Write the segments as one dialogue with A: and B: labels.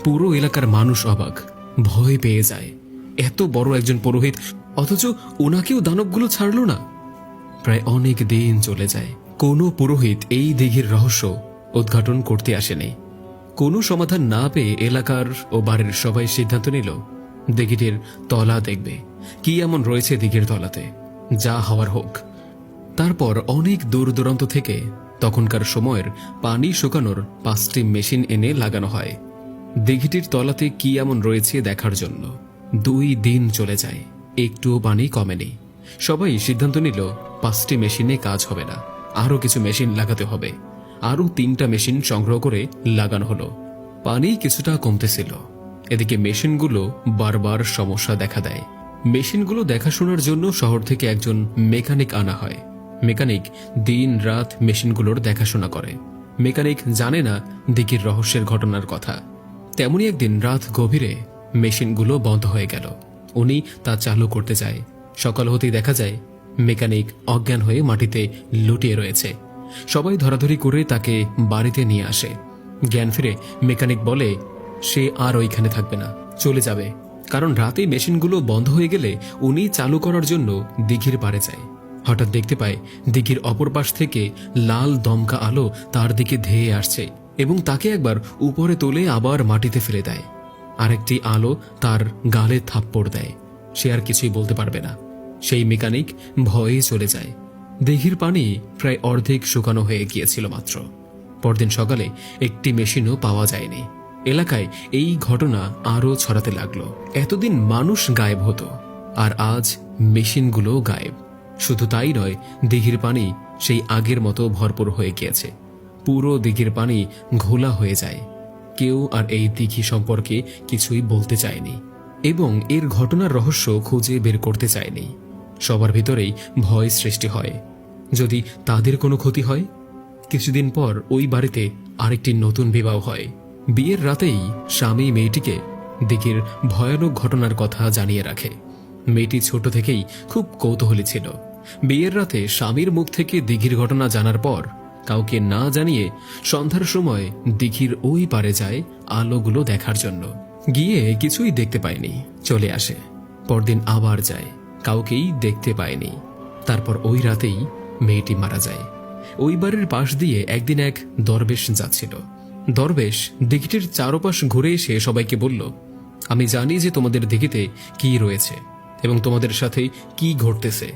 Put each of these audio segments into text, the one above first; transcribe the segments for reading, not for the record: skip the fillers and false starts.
A: পুরো এলাকার মানুষ অবাক, ভয় পেয়ে যায়। এত বড় একজন পুরোহিত, অথচ ওনাকেও দানবগুলো ছাড়ল না। প্রায় অনেক দিন চলে যায়, কোনো পুরোহিত এই দিঘির রহস্য উদ্ঘাটন করতে আসেনি। কোনো সমাধান না পেয়ে এলাকার ও বাড়ির সবাই সিদ্ধান্ত নিল দিঘিটির তলা দেখবে, কি এমন রয়েছে দিঘির তলাতে, যা হওয়ার হোক। তারপর অনেক দূর দূরান্ত থেকে তখনকার সময়ের পানি শুকানোর 5টি মেশিন এনে লাগানো হয় দিঘিটির তলাতে কি এমন রয়েছে দেখার জন্য। 2 দিন চলে যায়, একটুও পানি কমেনি। সবাই সিদ্ধান্ত নিল 5টি মেশিনে কাজ হবে না, আরও কিছু মেশিন লাগাতে হবে। আরও 3টা মেশিন সংগ্রহ করে লাগানো হলো। পানি কিছুটা কমতেছিল, এদিকে মেশিনগুলো বারবার সমস্যা দেখা দেয়। মেশিনগুলো দেখাশোনার জন্য শহর থেকে একজন মেকানিক আনা হয়। মেকানিক দিন রাত মেশিনগুলোর দেখাশোনা করে। মেকানিক জানে না দিঘির রহস্যের ঘটনার কথা। তেমনি একদিন রাত গভীরে মেশিনগুলো বন্ধ হয়ে গেল। উনি তা চালু করতে যায়। সকাল হতেই দেখা যায় মেকানিক অজ্ঞান হয়ে মাটিতে লুটিয়ে রয়েছে। সবাই ধরাধরি করে তাকে বাড়িতে নিয়ে আসে। জ্ঞান ফিরে মেকানিক বলে সে আর ওইখানে থাকবে না, চলে যাবে। কারণ রাতে মেশিনগুলো বন্ধ হয়ে গেলে উনি চালু করার জন্য দিঘির পাড়ে যায়। হঠাৎ দেখতে পায় দিঘির অপর পাশ থেকে লাল দমকা আলো তার দিকে ধেয়ে আসছে এবং তাকে একবার উপরে তুলে আবার মাটিতে ফেলে দেয়। আরেকটি আলো তার গালে থাপ্পড় দেয়। সে আর কিছুই বলতে পারবে না। সেই মেকানিক ভয়ে চলে যায়। দিঘির পানি প্রায় অর্ধেক শুকানো হয়ে গিয়েছিল মাত্র। পরদিন সকালে একটি মেশিনও পাওয়া যায়নি। এলাকায় এই ঘটনা আরও ছড়াতে লাগলো। এতদিন মানুষ গায়েব হতো, আর আজ মেশিনগুলো গায়েব। শুধু তাই নয়, দিঘির পানি সেই আগের মতো ভরপুর হয়ে গিয়েছে। পুরো দিঘির পানি ঘোলা হয়ে যায়। কেউ আর এই দিঘি সম্পর্কে কিছুই বলতে চায়নি এবং এর ঘটনার রহস্য খুঁজে বের করতে চায়নি। সবার ভিতরেই ভয় সৃষ্টি হয়, যদি তাদের কোনো ক্ষতি হয়। কিছুদিন পর ওই বাড়িতে আরেকটি নতুন বিবাহ হয়। বিয়ের রাতেই স্বামী মেয়েটিকে দিঘির ভয়ানক ঘটনার কথা জানিয়ে রাখে। মেয়েটি ছোট থেকেই খুব কৌতূহলী ছিল। বিয়ের রাতে স্বামীর মুখ থেকে দিঘির ঘটনা জানার পর কাউকে না জানিয়ে সন্ধ্যার সময় দিঘির ওই পারে যায় আলোগুলো দেখার জন্য। গিয়ে কিছুই দেখতে পায়নি, চলে আসে। পরদিন আবার যায়, কাউকেই দেখতে পায়নি। তারপর ওই রাতেই মেয়েটি মারা যায়। ওই বাড়ির পাশ দিয়ে একদিন এক দরবেশ যাচ্ছিল। দরবেশ দিঘিটির চারপাশ ঘুরে এসে সবাইকে বলল, আমি জানি যে তোমাদের দিঘিতে কি রয়েছে এবং তোমাদের সাথে কি ঘটতেছে।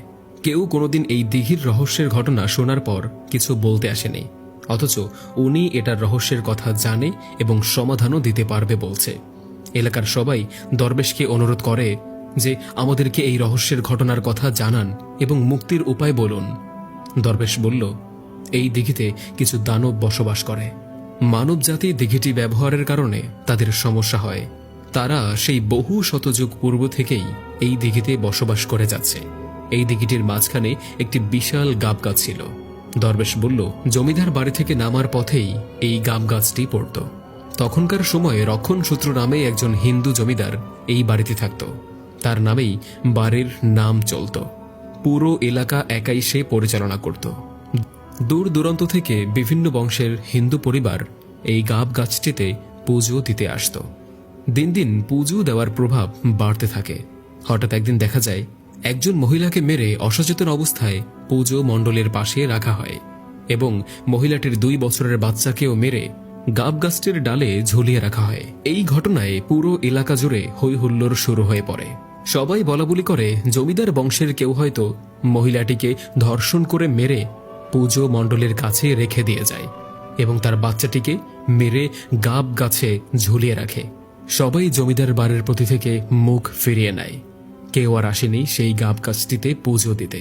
A: কেউ কোনোদিন এই দিঘির রহস্যের ঘটনা শোনার পর কিছু বলতে আসেনি, অথচ উনি এটার রহস্যের কথা জানে এবং সমাধানও দিতে পারবে বলছে। এলাকার সবাই দরবেশকে অনুরোধ করে যে আমাদেরকে এই রহস্যের ঘটনার কথা জানান এবং মুক্তির উপায় বলুন। দরবেশ বলল, এই দিঘিতে কিছু দানব বসবাস করে। মানব জাতি দিঘিটি ব্যবহারের কারণে তাদের সমস্যা হয়। তারা সেই বহু শতযুগ পূর্ব থেকেই এই দিঘিতে বসবাস করে যাচ্ছে। এই দিঘিটির মাঝখানে একটি বিশাল গাব গাছ ছিল। দরবেশ বলল, জমিদার বাড়ি থেকে নামার পথেই এই গাব গাছটি পড়ত। তখনকার সময়ে রক্ষণসূত্র নামে একজন হিন্দু জমিদার এই বাড়িতে থাকত। তার নামেই বাড়ির নাম চলত। পুরো এলাকা একাই সে পরিচালনা করত। দূর দূরান্ত থেকে বিভিন্ন বংশের হিন্দু পরিবার এই গাব গাছটিতে পুজো দিতে আসত। দিন দিন পুজো দেওয়ার প্রভাব বাড়তে থাকে। হঠাৎ একদিন দেখা যায় একজন মহিলাকে মেরে অসচেতন অবস্থায় পুজো মণ্ডলের পাশে রাখা হয় এবং মহিলাটির 2 বছরের বাচ্চাকেও মেরে গাব গাছটির ডালে ঝুলিয়ে রাখা হয়। এই ঘটনায় পুরো এলাকা জুড়ে হৈ হুল্লোড় শুরু হয়ে পড়ে। সবাই বলাবলি করে জমিদার বংশের কেউ হয়তো মহিলাটিকে ধর্ষণ করে মেরে পুজো মণ্ডলের কাছে রেখে দিয়ে যায় এবং তার বাচ্চাটিকে মেরে গাব গাছে ঝুলিয়ে রাখে। সবাই জমিদার বাড়ির প্রতি থেকে মুখ ফিরিয়ে নেয়। কেউ আর আসেনি সেই গাব গাছটিতে পুজো দিতে।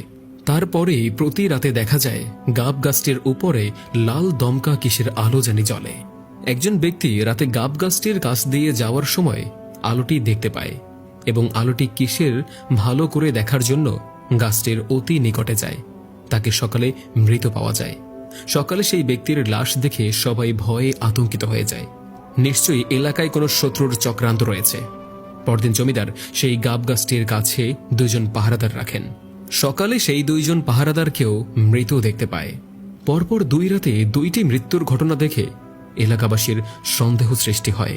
A: তারপরে প্রতি রাতে দেখা যায় গাব গাছটির উপরে লাল দমকা কিসের আলো জানি জ্বলে। একজন ব্যক্তি রাতে গাব গাছটির কাছ দিয়ে যাওয়ার সময় আলোটি দেখতে পায় এবং আলোটি কিসের ভালো করে দেখার জন্য গাছটির অতি নিকটে যায়। তাকে সকালে মৃত পাওয়া যায়। সকালে সেই ব্যক্তির লাশ দেখে সবাই ভয়ে আতঙ্কিত হয়ে যায়। নিশ্চয়ই এলাকায় কোনো শত্রুর চক্রান্ত রয়েছে। পরদিন জমিদার সেই গাব গাছটির কাছে 2 জন পাহারাদার রাখেন। সকালে সেই 2 জন পাহারাদারকেও মৃত দেখতে পায়। পরপর 2 রাতে 2টি মৃত্যুর ঘটনা দেখে এলাকাবাসীর সন্দেহ সৃষ্টি হয়।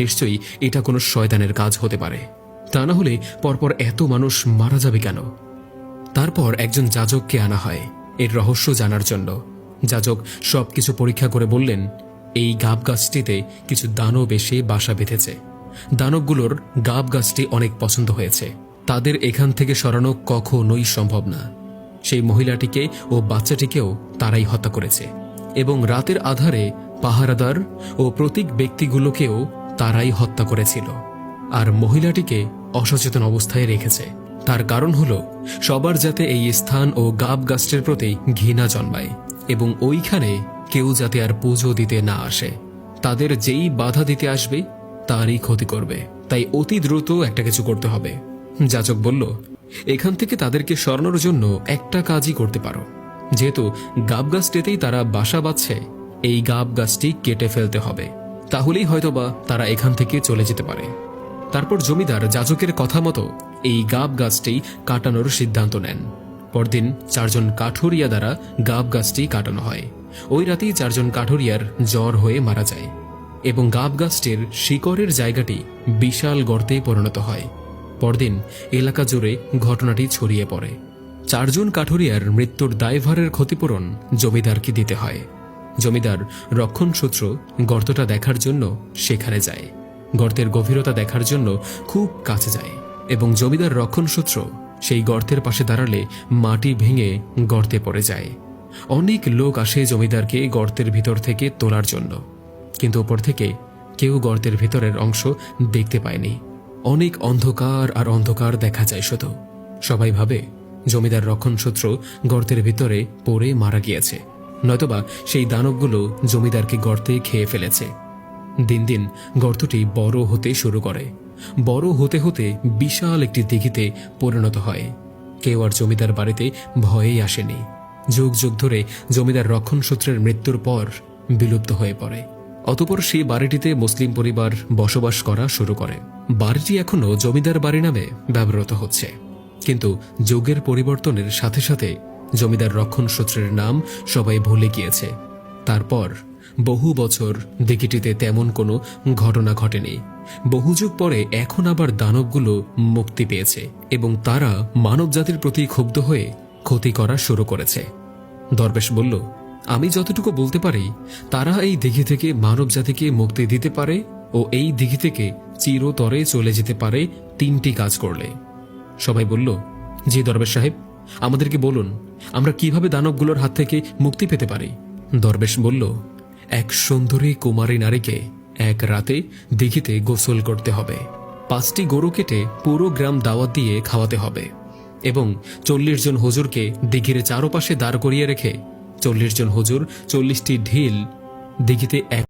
A: নিশ্চয়ই এটা কোনো শয়তানের কাজ হতে পারে, তা না হলে পরপর এত মানুষ মারা যাবে কেন? তারপর একজন যাজককে আনা হয় এর রহস্য জানার জন্য। যাজক সবকিছু পরীক্ষা করে বললেন, এই গাব গাছটিতে কিছু দানব এসে বাসা বেঁধেছে। দানবগুলোর গাব গাছটি অনেক পছন্দ হয়েছে, তাদের এখান থেকে সরানো কখনোই সম্ভব না। সেই মহিলাটিকে ও বাচ্চাটিকেও তারাই হত্যা করেছে, এবং রাতের আধারে পাহারাদার ও প্রতীক ব্যক্তিগুলোকেও তারাই হত্যা করেছিল, আর মহিলাটিকে অসচেতন অবস্থায় রেখেছে। তার কারণ হলো সবার যাতে এই স্থান ও গাব গাছটির প্রতি ঘৃণা জন্মায়, এবং ওইখানে কেউ যাতে আর পুজো দিতে না আসে। তাদের যেই বাধা দিতে আসবে তারই ক্ষতি করবে, তাই অতি দ্রুত একটা কিছু করতে হবে। যাজক বলল, এখান থেকে তাদেরকে সরানোর জন্য একটা কাজই করতে পারো। যেহেতু গাব গাছটিতেই তারা বাসা বাঁধছে, এই গাব গাছটি কেটে ফেলতে হবে, তাহলেই হয়তোবা তারা এখান থেকে চলে যেতে পারে। তারপর জমিদার যাজকের কথা মতো এই গাব গাছটি কাটানোর সিদ্ধান্ত নেন। পরদিন 4 জন কাঠুরিয়া দ্বারা গাব গাছটি কাটানো হয়। ওই রাতেই 4 জন কাঠুরিয়ার জ্বর হয়ে মারা যায়, এবং গাব গাছটির শিকড়ের জায়গাটি বিশাল গর্তে পরিণত হয়। পরদিন এলাকা জুড়ে ঘটনাটি ছড়িয়ে পড়ে। 4 জন কাঠুরিয়ার মৃত্যুর দায়ভারের ক্ষতিপূরণ জমিদারকে দিতে হয়। জমিদার রক্ষণসূত্র গর্তটা দেখার জন্য সেখানে যায়। গর্তের গভীরতা দেখার জন্য খুব কাছে যায়, এবং জমিদার রক্ষণসূত্র সেই গর্তের পাশে দাঁড়ালে মাটি ভেঙে গর্তে পড়ে যায়। অনেক লোক আসে জমিদারকে গর্তের ভিতর থেকে তোলার জন্য, কিন্তু ওপর থেকে কেউ গর্তের ভিতরের অংশ দেখতে পায়নি। অনেক অন্ধকার আর অন্ধকার দেখা যায় শুধু। সবাই ভাবে জমিদার রক্ষণসূত্র গর্তের ভিতরে পড়ে মারা গিয়েছে, নয়তোবা সেই দানবগুলো জমিদারকে গর্তে খেয়ে ফেলেছে। দিন দিন গর্তটি বড় হতে শুরু করে। বড় হতে হতে বিশাল একটি দিঘিতে পরিণত হয়। কেউ আর জমিদার বাড়িতে ভয়েই আসেনি। যুগ যুগ ধরে জমিদার রক্ষণসূত্রের মৃত্যুর পর বিলুপ্ত হয়ে পড়ে। অতঃপর সেই বাড়িটিতে মুসলিম পরিবার বসবাস করা শুরু করে। বাড়িটি এখনো জমিদার বাড়ি নামে ব্যবহৃত হচ্ছে, কিন্তু যুগের পরিবর্তনের সাথে সাথে জমিদার রক্ষণসূত্রের নাম সবাই ভুলে গিয়েছে। তারপর বহু বছর দিঘিটিতে তেমন কোনো ঘটনা ঘটেনি। বহু যুগ পরে এখন আবার দানবগুলো মুক্তি পেয়েছে, এবং তারা মানবজাতির প্রতি ক্ষুব্ধ হয়ে ক্ষতি করা শুরু করেছে। দরবেশ বলল, আমি যতটুকু বলতে পারি, তারা এই দিঘি থেকে মানবজাতিকে মুক্তি দিতে পারে ও এই দিঘি থেকে চিরতরে চলে যেতে পারে 3টি কাজ করলে। সবাই বলল, জি দরবেশ সাহেব, আমাদেরকে বলুন আমরা কিভাবে দানবগুলোর হাত থেকে মুক্তি পেতে পারি। দরবেশ বলল, এক সুন্দরী কুমারী নারীকে এক রাতে দিঘিতে গোসল করতে হবে, 5টি গরু কেটে পুরো গ্রাম দাওয়াত দিয়ে খাওয়াতে হবে, এবং 40 জন হুজুরকে দিঘির চারপাশে দাঁড় করিয়ে রেখে 40 জন হুজুর 40টি ঢিল দিঘিতে এক